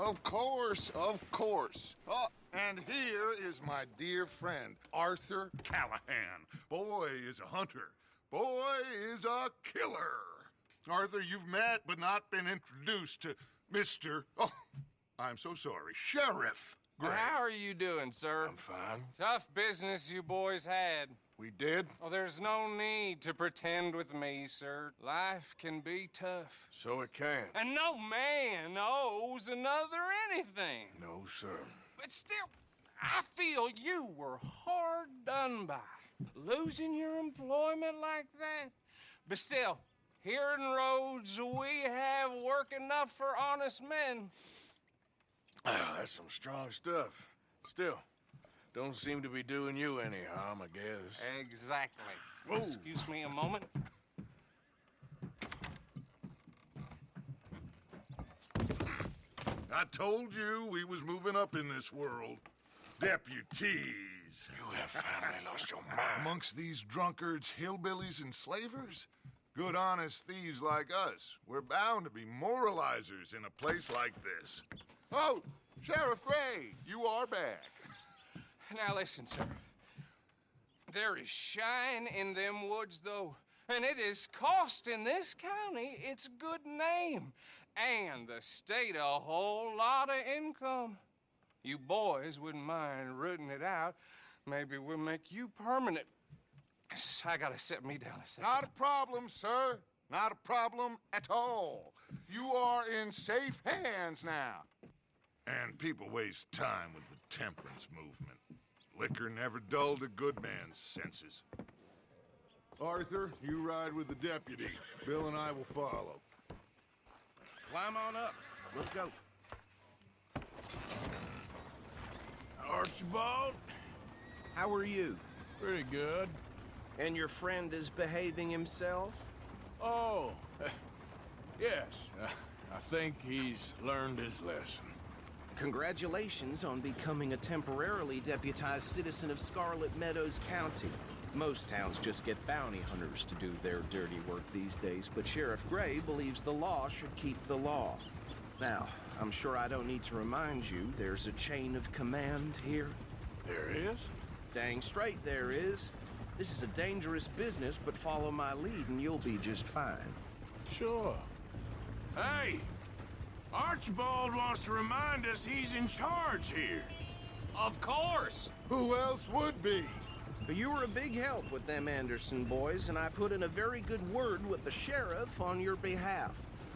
Of course, of course. Oh, and here is my dear friend, Arthur Callahan. Boy is a hunter. Boy is a killer. Arthur, you've met but not been introduced to Mr. Oh, I'm so sorry, Sheriff Gray. How are you doing, sir? I'm fine. Tough business you boys had. We did? Oh, there's no need to pretend with me, sir. Life can be tough. So it can. And no man owes another anything. No, sir. But still, I feel you were hard done by. Losing your employment like that. But still, here in Rhodes, we have work enough for honest men. Ah, that's some strong stuff. Still, don't seem to be doing you any harm, I guess. Exactly. Whoa. Excuse me a moment. I told you we was moving up in this world. Deputies. You have finally lost your mind. Amongst these drunkards, hillbillies, and slavers? Good honest thieves like us. We're bound to be moralizers in a place like this. Oh, Sheriff Gray, you are back. Now listen, sir. There is shine in them woods, though, and it is costing this county its good name, and the state a whole lot of income. You boys wouldn't mind rooting it out. Maybe we'll make you permanent. I gotta sit me down a second. Not a problem, sir. Not a problem at all. You are in safe hands now. And people waste time with the temperance movement. Liquor never dulled a good man's senses. Arthur, you ride with the deputy. Bill and I will follow. Climb on up. Let's go. Archibald? How are you? Pretty good. And your friend is behaving himself? Oh, yes. I think he's learned his lesson. Congratulations on becoming a temporarily deputized citizen of Scarlet Meadows County. Most towns just get bounty hunters to do their dirty work these days, but Sheriff Gray believes the law should keep the law. Now, I'm sure I don't need to remind you there's a chain of command here. There is? Dang straight there is. This is a dangerous business, but follow my lead and you'll be just fine. Sure. Hey! Archibald wants to remind us he's in charge here. Of course. Who else would be? But you were a big help with them Anderson boys, and I put in a very good word with the sheriff on your behalf.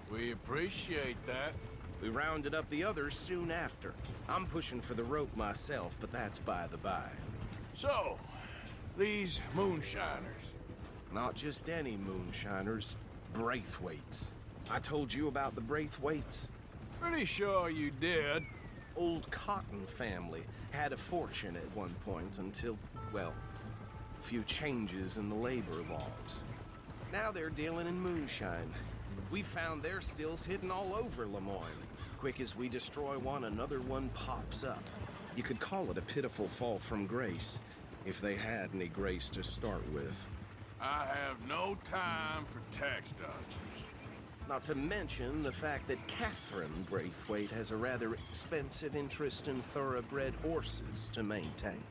We appreciate that. We rounded up the others soon after. I'm pushing for the rope myself, but that's by the by. So, these moonshiners. Not just any moonshiners, Braithwaites. I told you about the Braithwaites. Pretty sure you did. Old Cotton family had a fortune at one point until, well, a few changes in the labor laws. Now they're dealing in moonshine. We found their stills hidden all over Lemoyne. Quick as we destroy one, another one pops up. You could call it a pitiful fall from grace, if they had any grace to start with. I have no time for tax dodgers. Not to mention the fact that Catherine Braithwaite has a rather expensive interest in thoroughbred horses to maintain.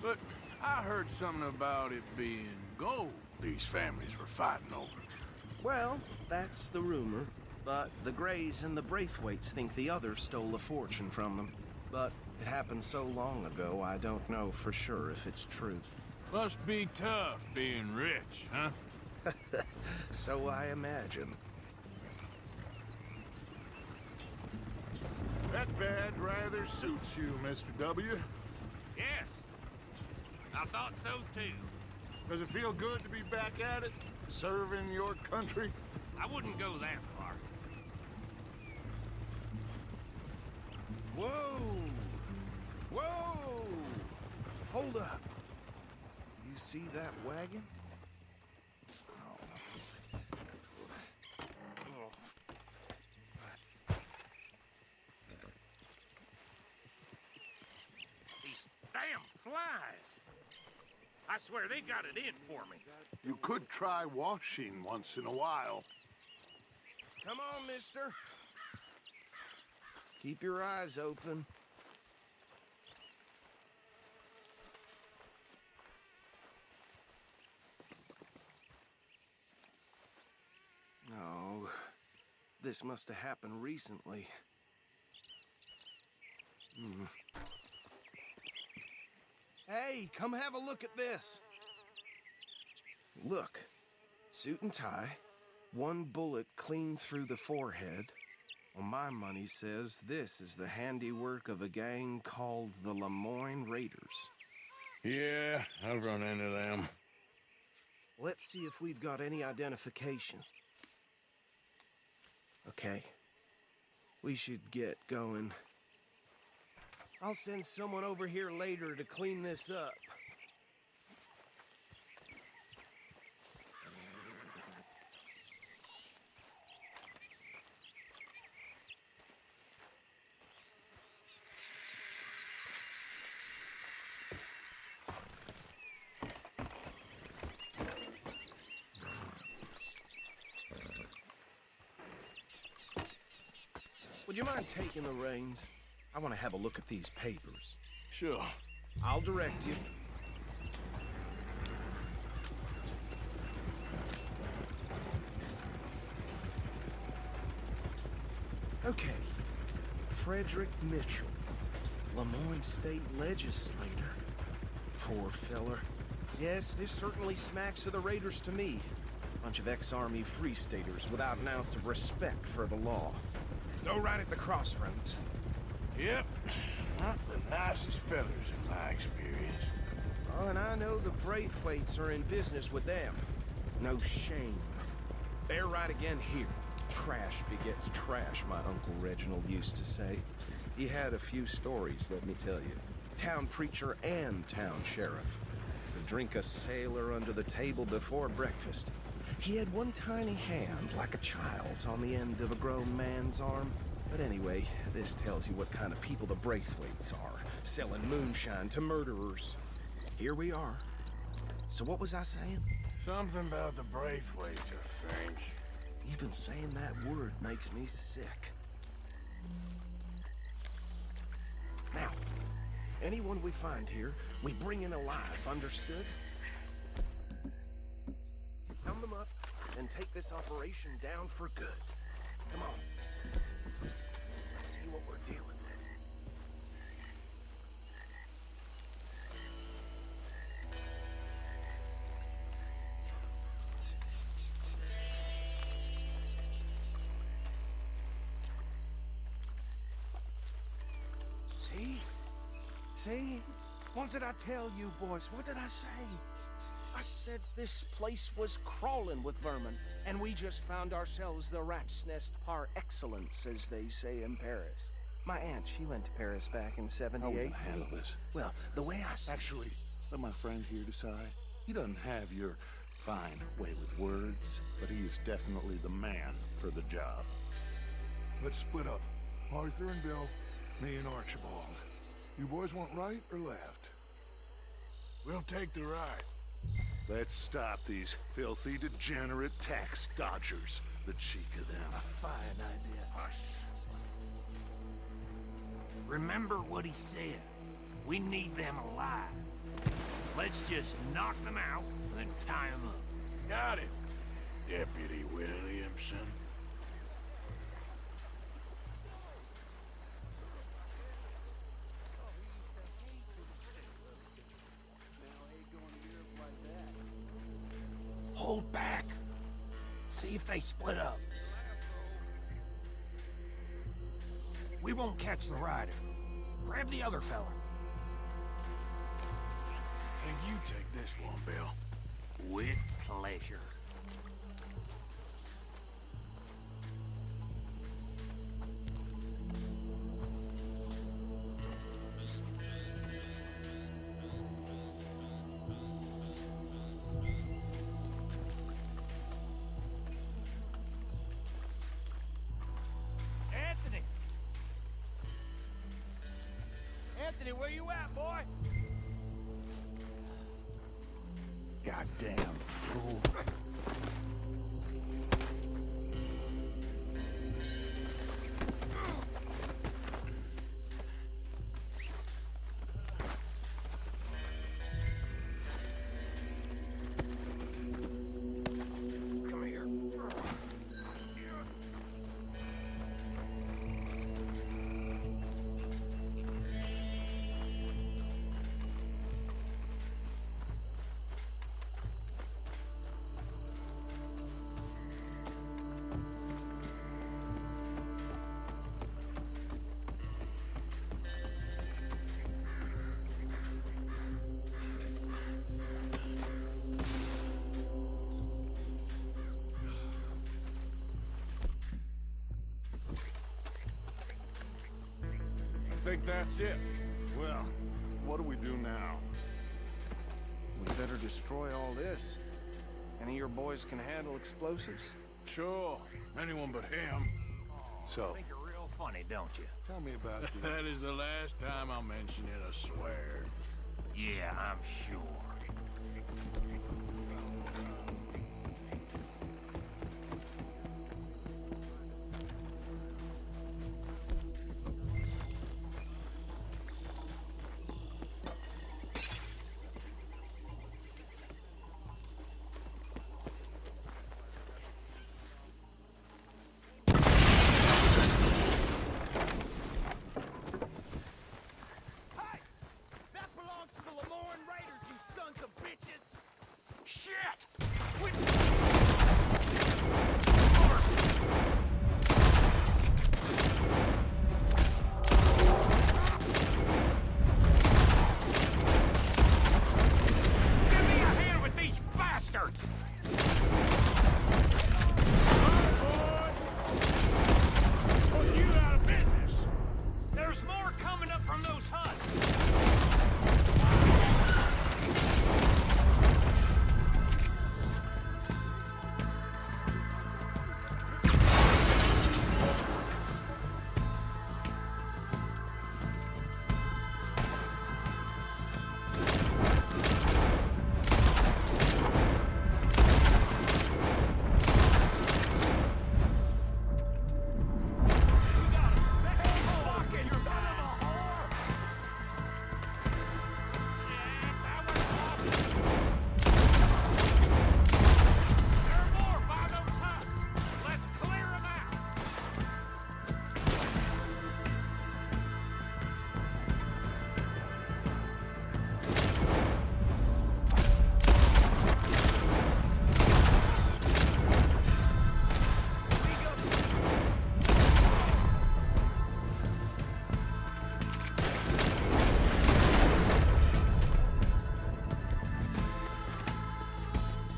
But I heard something about it being gold these families were fighting over. Well, that's the rumor. But the Grays and the Braithwaites think the others stole a fortune from them. But it happened so long ago, I don't know for sure if it's true. Must be tough being rich, huh? So I imagine. That badge rather suits you, Mr. W. Yes. I thought so, too. Does it feel good to be back at it? Serving your country? I wouldn't go that far. Whoa! Whoa! Hold up. You see that wagon? These damn flies. I swear they got it in for me. You could try washing once in a while. Come on, mister. Keep your eyes open. Oh, this must have happened recently. Hey, come have a look at this. Look, suit and tie, one bullet clean through the forehead. Well, my money says this is the handiwork of a gang called the Lemoyne Raiders. Yeah, I've run into them. Let's see if we've got any identification. Okay. We should get going. I'll send someone over here later to clean this up. Would you mind taking the reins? I want to have a look at these papers. Sure. I'll direct you. Okay. Frederick Mitchell, Lemoyne State Legislator. Poor feller. Yes, this certainly smacks of the Raiders to me. Bunch of ex-Army Free Staters without an ounce of respect for the law. Go right at the crossroads. Yep. Not the nicest fellers in my experience. Oh, and I know the Braithwaites are in business with them. No shame. They're right again here. Trash begets trash, my Uncle Reginald used to say. He had a few stories, let me tell you. Town preacher and town sheriff. Could drink a sailor under the table before breakfast. He had one tiny hand, like a child's, on the end of a grown man's arm. But anyway, this tells you what kind of people the Braithwaites are, selling moonshine to murderers. Here we are. So what was I saying? Something about the Braithwaites, I think. Even saying that word makes me sick. Now, anyone we find here, we bring in alive, understood? Count them up and take this operation down for good. Come on. Let's see what we're dealing with. See? See? What did I tell you, boys? What did I say? I said this place was crawling with vermin, and we just found ourselves the rat's nest par excellence, as they say in Paris. My aunt, she went to Paris back in How we '78. gonna handle this? Well, the way I see Actually, let my friend here decide. He doesn't have your fine way with words, but he is definitely the man for the job. Let's split up. Arthur and Bill, me and Archibald. You boys want right or left? We'll take the right. Let's stop these filthy, degenerate tax dodgers. The cheek of them. Fine idea. Hush. Remember what he said. We need them alive. Let's just knock them out and then tie them up. Got it, Deputy Williamson. Hold back. See if they split up. We won't catch the rider. Grab the other fella. Think you take this one, Bill. With pleasure. Anthony! Anthony, where you at, boy? Goddamn fool. think that's it. Well, what do we do now? We better destroy all this. Any of your boys can handle explosives? Sure, anyone but him. So, Think you're real funny, don't you? tell me about the... That is the last time I mention it, I swear. Yeah, I'm sure. Shit! Give me a hand with these bastards! Put you out of business! There's more coming up from those huts!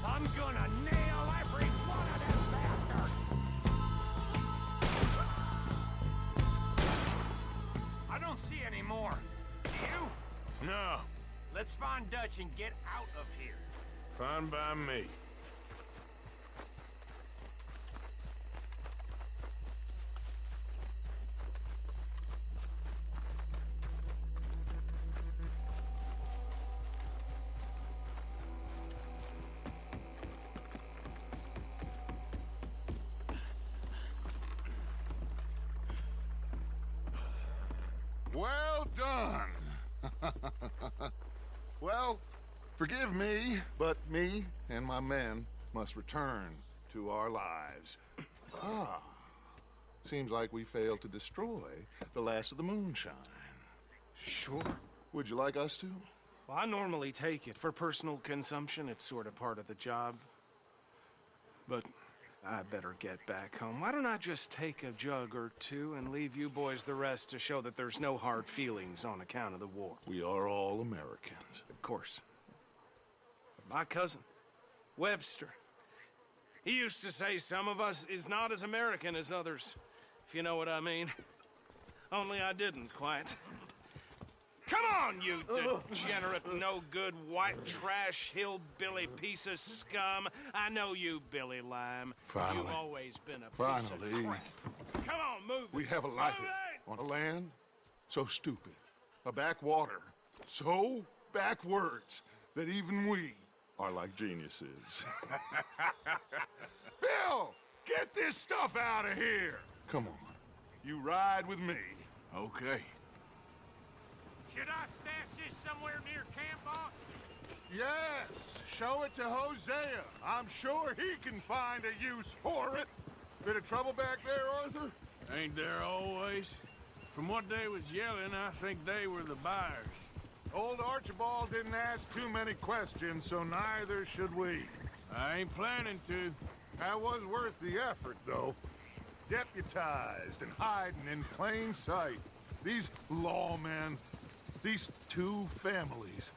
I'm gonna nail every one of them bastards! I don't see any more. Do you? No, Let's find Dutch and get out of here. fine by me. Well done. Well, forgive me, but me and my men must return to our lives. Ah, seems like we failed to destroy the last of the moonshine. Sure. Would you like us to? Well, I normally take it. For personal consumption, it's sort of part of the job. But I better get back home. Why don't I just take a jug or two and leave you boys the rest to show that there's no hard feelings on account of the war? We are all Americans. Of course. But my cousin, Webster, he used to say some of us is not as American as others, if you know what I mean. Only I didn't quite. Come on, you degenerate, no-good, white trash, hillbilly piece of scum. I know you, Billy Lime. Finally. You've always been a piece Finally. of crap. Come on, move it. We have a life Move it! on a land so stupid, a backwater so backwards that even we are like geniuses. Bill, get this stuff out of here. Come on, you ride with me. Okay. Should I stash this somewhere near camp, boss? Yes, show it to Hosea. I'm sure he can find a use for it. Bit of trouble back there, Arthur? Ain't there always? From what they was yelling, I think they were the buyers. Old Archibald didn't ask too many questions, so neither should we. I ain't planning to. That was worth the effort, though. Deputized and hiding in plain sight. These lawmen, these two families.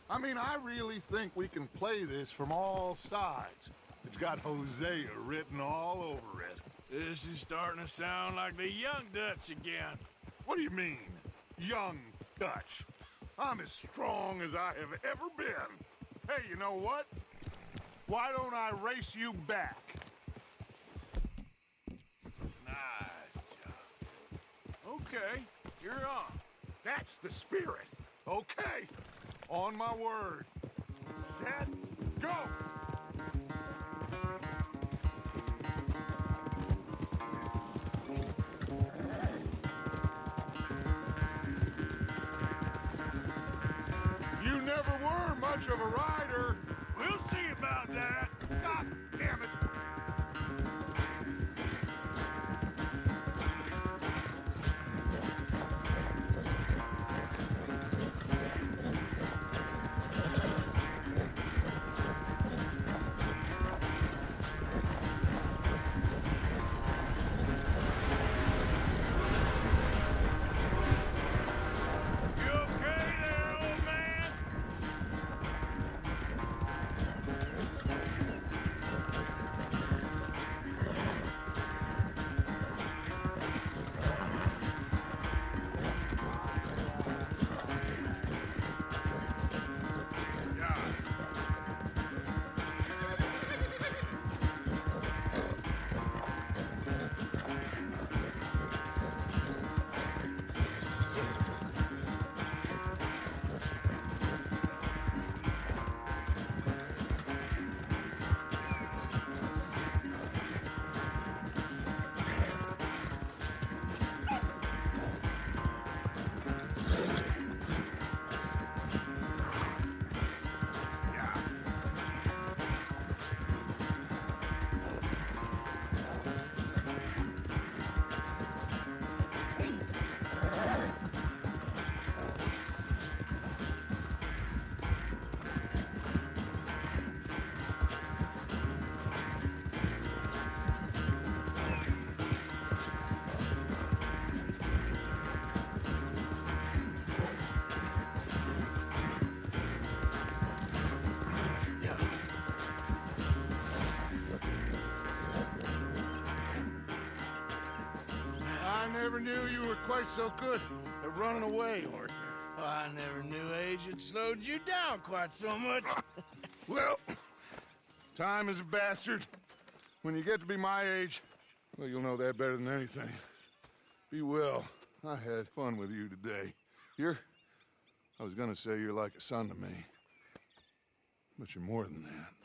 I mean, I really think we can play this from all sides. It's got Hosea written all over it. This is starting to sound like the young Dutch again. What do you mean? young Dutch. I'm as strong as I have ever been. Hey, you know what? Why don't I race you back? Nice job. Okay, you're on. That's the spirit. Okay, on my word. Set, go! You never were much of a rider. We'll see about that. God damn it! You okay there, old man? I never knew you were quite so good at running away, Arthur. Well, I never knew age had slowed you down quite so much. Well, time is a bastard. When you get to be my age, well, you'll know that better than anything. Be well. I had fun with you today. I was gonna say you're like a son to me, but you're more than that.